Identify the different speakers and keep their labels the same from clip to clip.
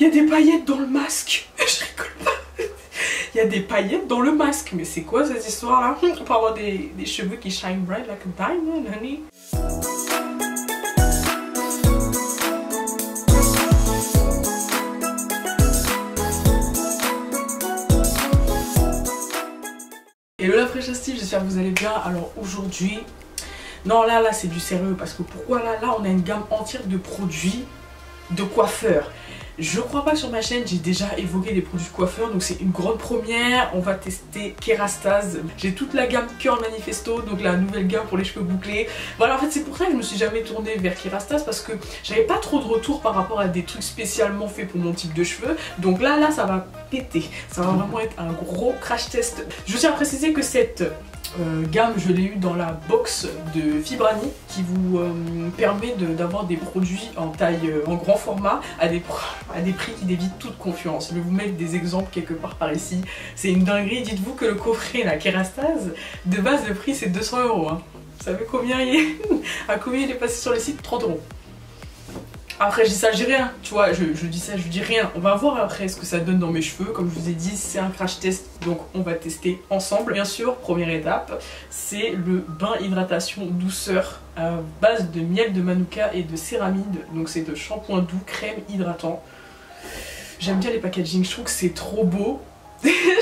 Speaker 1: Il y a des paillettes dans le masque. Je rigole pas. Il y a des paillettes dans le masque. Mais c'est quoi cette histoire là? On peut avoir des cheveux qui shine bright like a diamond, honey. Hello la fraîche Steve, j'espère que vous allez bien. Alors aujourd'hui, non là c'est du sérieux parce que pourquoi là on a une gamme entière de produits de coiffeurs. Je crois pas que sur ma chaîne j'ai déjà évoqué des produits de coiffeurs, donc c'est une grande première. On va tester Kerastase. J'ai toute la gamme Curl Manifesto, donc la nouvelle gamme pour les cheveux bouclés. Voilà, en fait c'est pour ça que je me suis jamais tournée vers Kerastase parce que j'avais pas trop de retours par rapport à des trucs spécialement faits pour mon type de cheveux. Donc là ça va péter, ça va vraiment être un gros crash test. Je tiens à préciser que cette gamme je l'ai eu dans la box de Fibrani qui vous permet d'avoir des produits en taille en grand format à des prix qui dévient toute confiance. Je vais vous mettre des exemples quelque part par ici. C'est une dinguerie. Dites-vous que le coffret la Kerastase de base le prix c'est 200 €. Hein. Vous savez combien il est? À combien il est passé sur le site? 30 €. Après je dis ça, je dis rien, tu vois, je dis ça, je dis rien. On va voir après ce que ça donne dans mes cheveux. Comme je vous ai dit, c'est un crash test, donc on va tester ensemble. Bien sûr, première étape, c'est le bain hydratation douceur à base de miel de manuka et de céramide. Donc c'est de shampoing doux, crème hydratant. J'aime bien les packaging, je trouve que c'est trop beau.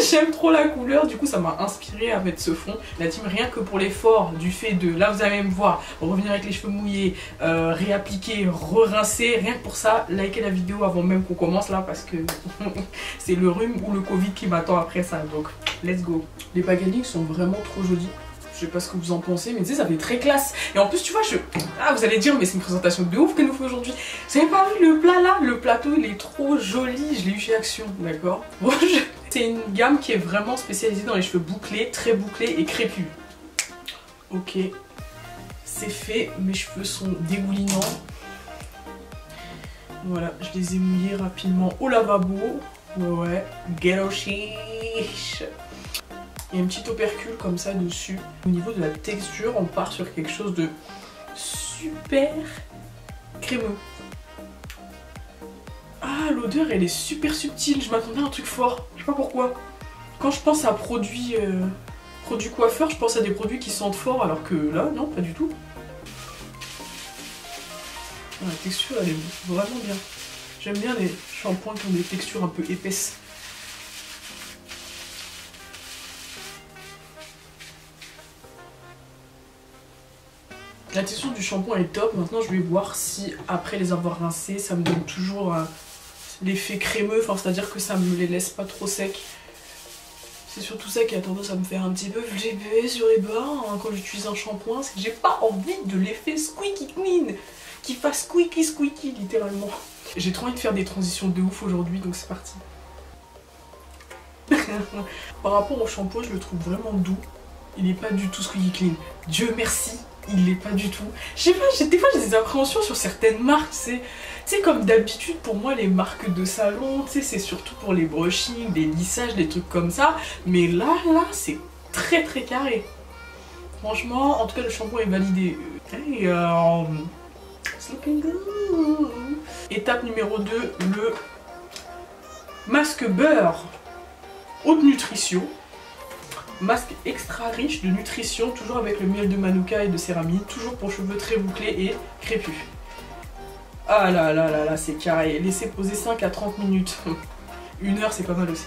Speaker 1: J'aime trop la couleur, du coup ça m'a inspiré à mettre ce fond. La team, rien que pour l'effort du fait de, là vous allez me voir, revenir avec les cheveux mouillés, réappliquer, re-rincer, rien que pour ça, likez la vidéo avant même qu'on commence là parce que c'est le rhume ou le Covid qui m'attend après ça, donc let's go. Les packaging sont vraiment trop jolis. Je sais pas ce que vous en pensez, mais tu sais, ça fait très classe. Et en plus, tu vois, ah, vous allez dire, mais c'est une présentation de ouf que nous fait aujourd'hui. Vous avez pas vu le plat là? Le plateau, il est trop joli. Je l'ai eu chez Action, d'accord? Bon, c'est une gamme qui est vraiment spécialisée dans les cheveux bouclés, très bouclés et crépus. Ok, c'est fait. Mes cheveux sont dégoulinants. Voilà, je les ai mouillés rapidement au lavabo. Ouais, ghetto chic. Il y a une petite opercule comme ça dessus. Au niveau de la texture, on part sur quelque chose de super crémeux. Ah, l'odeur elle est super subtile. Je m'attendais à un truc fort. Je sais pas pourquoi. Quand je pense à produits coiffeurs, je pense à des produits qui sentent fort alors que là, non, pas du tout. La texture elle est vraiment bien. J'aime bien les shampoings qui ont des textures un peu épaisses. La texture du shampoing est top. Maintenant je vais voir si après les avoir rincés ça me donne toujours l'effet crémeux, enfin c'est à dire que ça me les laisse pas trop secs. C'est surtout ça qui a tendance à me faire un petit peu flipper sur les bords quand j'utilise un shampoing, c'est que j'ai pas envie de l'effet squeaky clean qui fasse squeaky squeaky littéralement. J'ai trop envie de faire des transitions de ouf aujourd'hui, donc c'est parti. Par rapport au shampoing, je le trouve vraiment doux. Il n'est pas du tout squeaky clean. Dieu merci, il l'est pas du tout. Je sais pas, des fois j'ai des appréhensions sur certaines marques, tu sais, comme d'habitude pour moi les marques de salon, tu sais, c'est surtout pour les brushings, les lissages, des trucs comme ça. Mais là, c'est très très carré. Franchement, en tout cas le shampoing est validé. Hey, it's looking good. Étape numéro 2, le masque beurre haute nutrition. Masque extra riche de nutrition, toujours avec le miel de manuka et de céramide, toujours pour cheveux très bouclés et crépus. Ah là, c'est carré. Laissez poser 5 à 30 minutes. 1 heure, c'est pas mal aussi.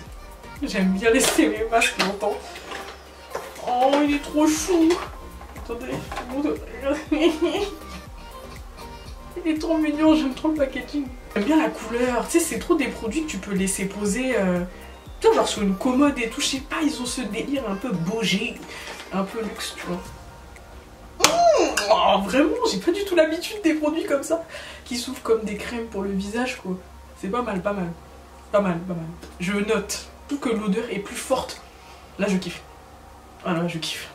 Speaker 1: J'aime bien laisser mes masques longtemps. Oh, il est trop chou. Attendez. Il est trop mignon, j'aime trop le packaging. J'aime bien la couleur. Tu sais, c'est trop des produits que tu peux laisser poser... genre sur une commode et tout, je sais pas, ils ont ce délire un peu bougie, un peu luxe, tu vois. Oh, vraiment, j'ai pas du tout l'habitude des produits comme ça, qui s'ouvrent comme des crèmes pour le visage, quoi. C'est pas mal. Je note, tout que l'odeur est plus forte. Là, je kiffe. Ah là, je kiffe.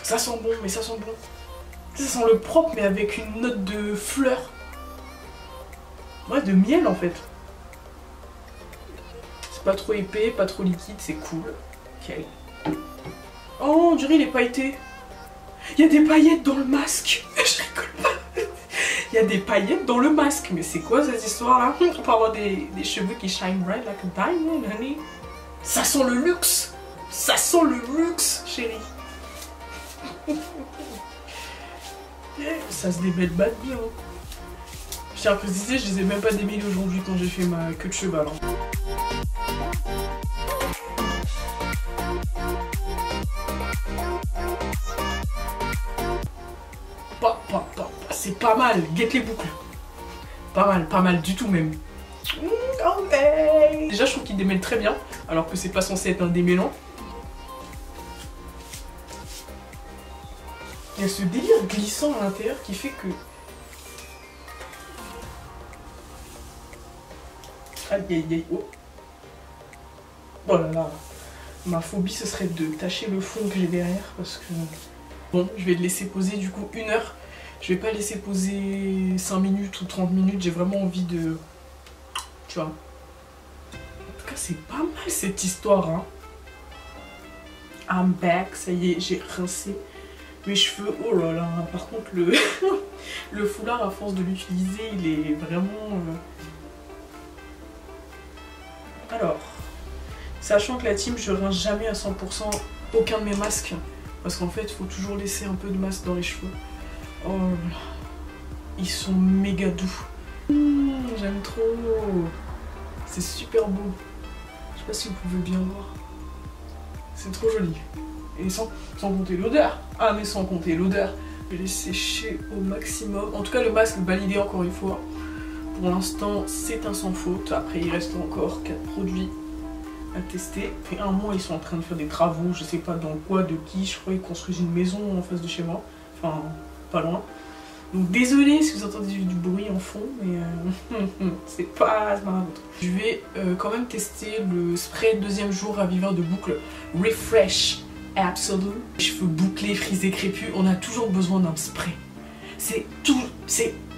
Speaker 1: Ça sent bon, mais ça sent bon. Ça sent le propre, mais avec une note de fleurs. Ouais, de miel, en fait. Pas trop épais, pas trop liquide, c'est cool. Ok. Oh, on dirait il est pailleté. Il y a des paillettes dans le masque. Je rigole pas. Il y a des paillettes dans le masque. Mais c'est quoi cette histoire-là? On peut avoir des cheveux qui shine bright like a diamond, honey. Ça sent le luxe. Ça sent le luxe, chérie. Ça se débête bien. Je tiens à préciser, je les ai même pas démêlés aujourd'hui quand j'ai fait ma queue de cheval. C'est pas mal, guette les boucles. Pas mal du tout même. Okay. Déjà je trouve qu'il démêle très bien, alors que c'est pas censé être un démêlant. Il y a ce délire glissant à l'intérieur qui fait que... Aïe aïe aïe, oh. Oh là là. Ma phobie ce serait de tacher le fond que j'ai derrière parce que... Bon, je vais le laisser poser du coup 1 heure. Je vais pas laisser poser 5 minutes ou 30 minutes, j'ai vraiment envie de... Tu vois. En tout cas c'est pas mal cette histoire hein. I'm back, ça y est, j'ai rincé mes cheveux. Oh là là, par contre le, le foulard à force de l'utiliser il est vraiment... Alors, sachant que la team je rince jamais à 100% aucun de mes masques. Parce qu'en fait il faut toujours laisser un peu de masque dans les cheveux. Oh là là, ils sont méga doux. J'aime trop. C'est super beau. Je sais pas si vous pouvez bien voir. C'est trop joli. Et sans compter l'odeur. Ah mais sans compter l'odeur. Je vais les sécher au maximum. En tout cas le masque validé encore une fois. Pour l'instant c'est un sans faute. Après il reste encore 4 produits à tester. Après 1 mois ils sont en train de faire des travaux. Je sais pas dans quoi, de qui. Je crois qu'ils construisent une maison en face de chez moi. Enfin pas loin. Donc désolé si vous entendez du bruit en fond, mais c'est pas grave. Je vais quand même tester le spray 2e jour raviveur de boucle Refresh Absolute. Cheveux bouclés, frisés, crépus, on a toujours besoin d'un spray. C'est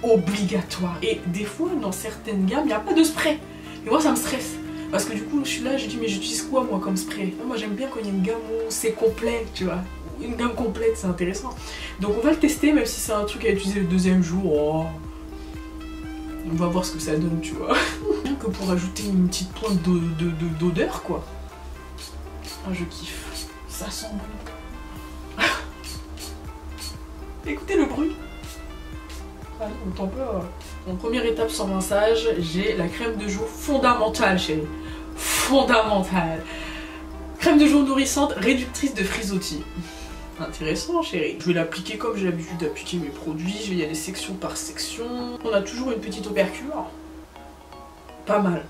Speaker 1: obligatoire. Et des fois, dans certaines gammes, il n'y a pas de spray. Et moi, ça me stresse. Parce que du coup, je suis là, je dis, mais j'utilise quoi moi comme spray? Moi, j'aime bien quand il y a une gamme où c'est complet, tu vois. Une gamme complète, c'est intéressant. Donc on va le tester, même si c'est un truc à utiliser le 2e jour. Oh. On va voir ce que ça donne, tu vois. Rien que pour ajouter une petite pointe d'odeur, quoi. Ah, je kiffe. Ça sent bon. Écoutez le bruit. Ah, on entend pas. En première étape sans rinçage, j'ai la crème de jour fondamentale, chérie. Fondamentale. Crème de jour nourrissante, réductrice de frisottis. Intéressant chérie. Je vais l'appliquer comme j'ai l'habitude d'appliquer mes produits. Je vais y aller section par section. On a toujours une petite opercule. Pas mal.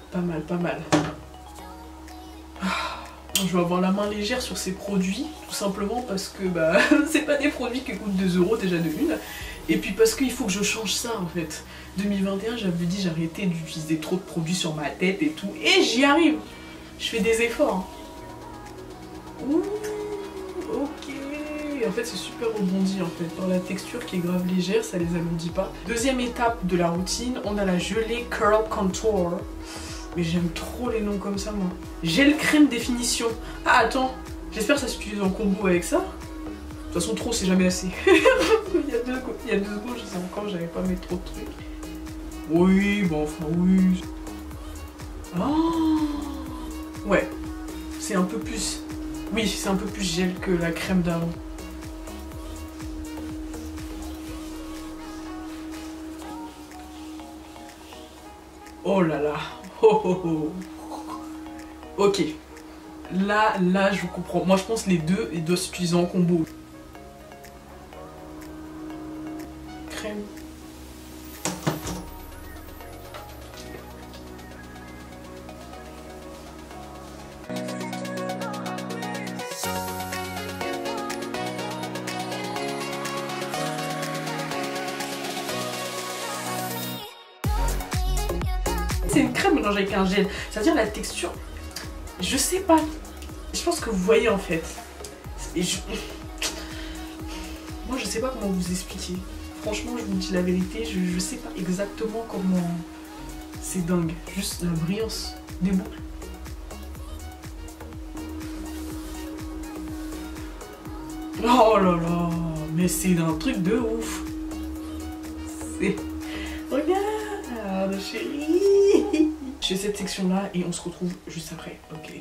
Speaker 1: Je vais avoir la main légère sur ces produits. Tout simplement parce que bah, c'est pas des produits qui coûtent 2 € déjà de une. Et puis parce qu'il faut que je change ça en fait. 2021 j'avais dit j'arrêtais d'utiliser trop de produits sur ma tête et tout. Et j'y arrive. Je fais des efforts. Ouh, ok. En fait c'est super rebondi en fait, par la texture qui est grave légère, ça les alourdit pas. 2e étape de la routine, on a la gelée Curl Contour. Mais j'aime trop les noms comme ça moi. Gel crème définition. Ah attends, j'espère que ça s'utilise en combo avec ça. De toute façon trop c'est jamais assez. il y a deux secondes je sais encore j'avais pas mis trop de trucs. Oui, bon enfin oui. Oh ouais, c'est un peu plus... Oui, c'est un peu plus gel que la crème d'avant. Oh là là. Oh oh oh. Ok. Là je comprends. Moi je pense que les deux ils doivent s'utiliser en combo. Crème. C'est une crème mélangée avec un gel. C'est-à-dire la texture, je sais pas. Je pense que vous voyez en fait. Moi je sais pas comment vous expliquer. Franchement je vous dis la vérité, je sais pas exactement comment. C'est dingue. Juste la brillance des boucles. Oh là là, mais c'est un truc de ouf. chéri. Je fais cette section là et on se retrouve juste après. Ok.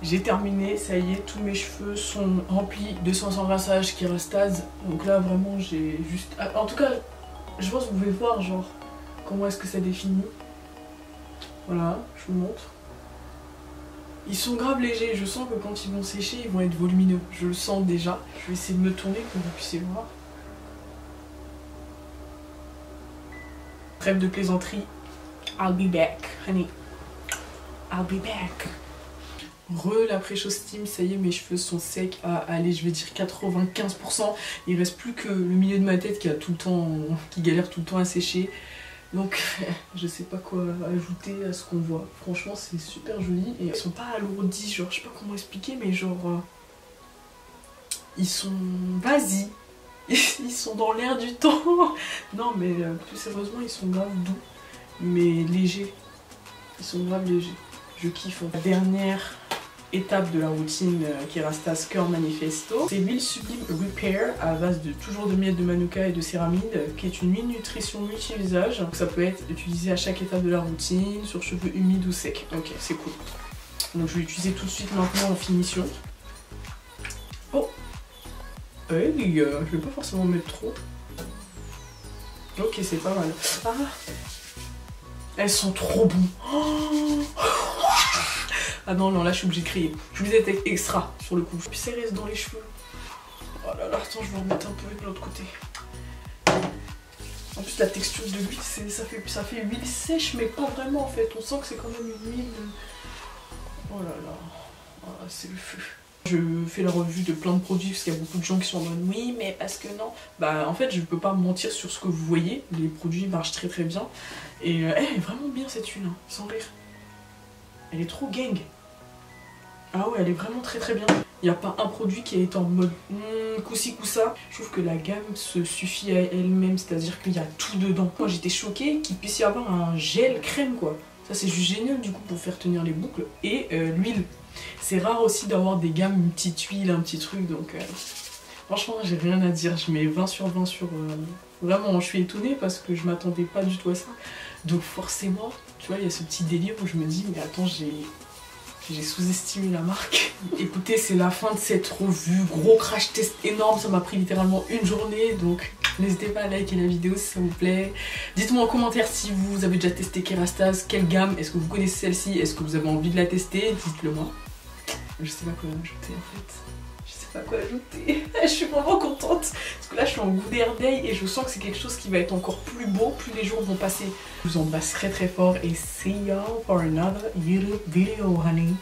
Speaker 1: J'ai terminé, ça y est, tous mes cheveux sont remplis de soins sans rinçage Kérastase. Donc là vraiment j'ai juste... En tout cas, je pense que vous pouvez voir genre comment est-ce que ça définit. Voilà, je vous montre. Ils sont grave légers, je sens que quand ils vont sécher, ils vont être volumineux. Je le sens déjà. Je vais essayer de me tourner pour que vous puissiez voir. Trêve de plaisanterie. I'll be back, honey. I'll be back. L'après-chose steam, ça y est, mes cheveux sont secs à, allez, je vais dire 95%. Il reste plus que le milieu de ma tête qui a tout le temps, qui galère tout le temps à sécher. Donc, je sais pas quoi ajouter à ce qu'on voit. Franchement, c'est super joli. Et ils sont pas alourdis, genre, je sais pas comment expliquer, mais genre... ils sont... Vas-y. Ils sont dans l'air du temps. Non, mais plus sérieusement, ils sont grave doux. Mais légers. Ils sont grave légers. Je kiffe. La dernière étape de la routine Kérastase Curl Manifesto, c'est l'huile Sublime Repair à base de toujours de miel de manuka et de céramide, qui est une huile nutrition multi-usage. Donc ça peut être utilisé à chaque étape de la routine, sur cheveux humides ou secs. Ok, c'est cool. Donc je vais l'utiliser tout de suite maintenant en finition. Oh, hey, je vais pas forcément mettre trop. Ok, c'est pas mal. Ah, elles sont trop bonnes. Oh, ah non, non, là je suis obligée de crier. Je suis obligée d'être extra sur le coup. Puis ça reste dans les cheveux. Oh là là, attends, je vais en remettre un peu de l'autre côté. En plus, la texture de l'huile, ça fait huile sèche, mais pas vraiment en fait. On sent que c'est quand même une huile. Oh là là, oh, c'est le feu. Je fais la revue de plein de produits parce qu'il y a beaucoup de gens qui sont en mode oui, mais parce que non. Bah en fait, je peux pas mentir sur ce que vous voyez. Les produits marchent très très bien. Et elle est vraiment bien cette huile, hein, sans rire. Elle est trop gang. Ah ouais, elle est vraiment très très bien. Il n'y a pas un produit qui est en mode coup-ci coup-ça. Je trouve que la gamme se suffit à elle-même, c'est-à-dire qu'il y a tout dedans. Moi j'étais choquée qu'il puisse y avoir un gel crème quoi. Ça c'est juste génial du coup pour faire tenir les boucles. Et l'huile. C'est rare aussi d'avoir des gammes, une petite huile, un petit truc. Donc franchement j'ai rien à dire. Je mets 20 sur 20 sur... Vraiment je suis étonnée parce que je m'attendais pas du tout à ça. Donc forcément, tu vois, il y a ce petit délire où je me dis mais attends, j'ai sous-estimé la marque. Écoutez, c'est la fin de cette revue. Gros crash test énorme, ça m'a pris littéralement une journée. Donc n'hésitez pas à liker la vidéo si ça vous plaît. Dites-moi en commentaire si vous avez déjà testé Kérastase, quelle gamme, est-ce que vous connaissez celle-ci, est-ce que vous avez envie de la tester, dites-le moi. Je sais pas quoi ajouter en fait. Je sais pas quoi ajouter. Je suis vraiment contente parce que là je suis en goût d'air day et je sens que c'est quelque chose qui va être encore plus beau plus les jours vont passer. Je vous embrasse très très fort et see y'all for another YouTube video, honey.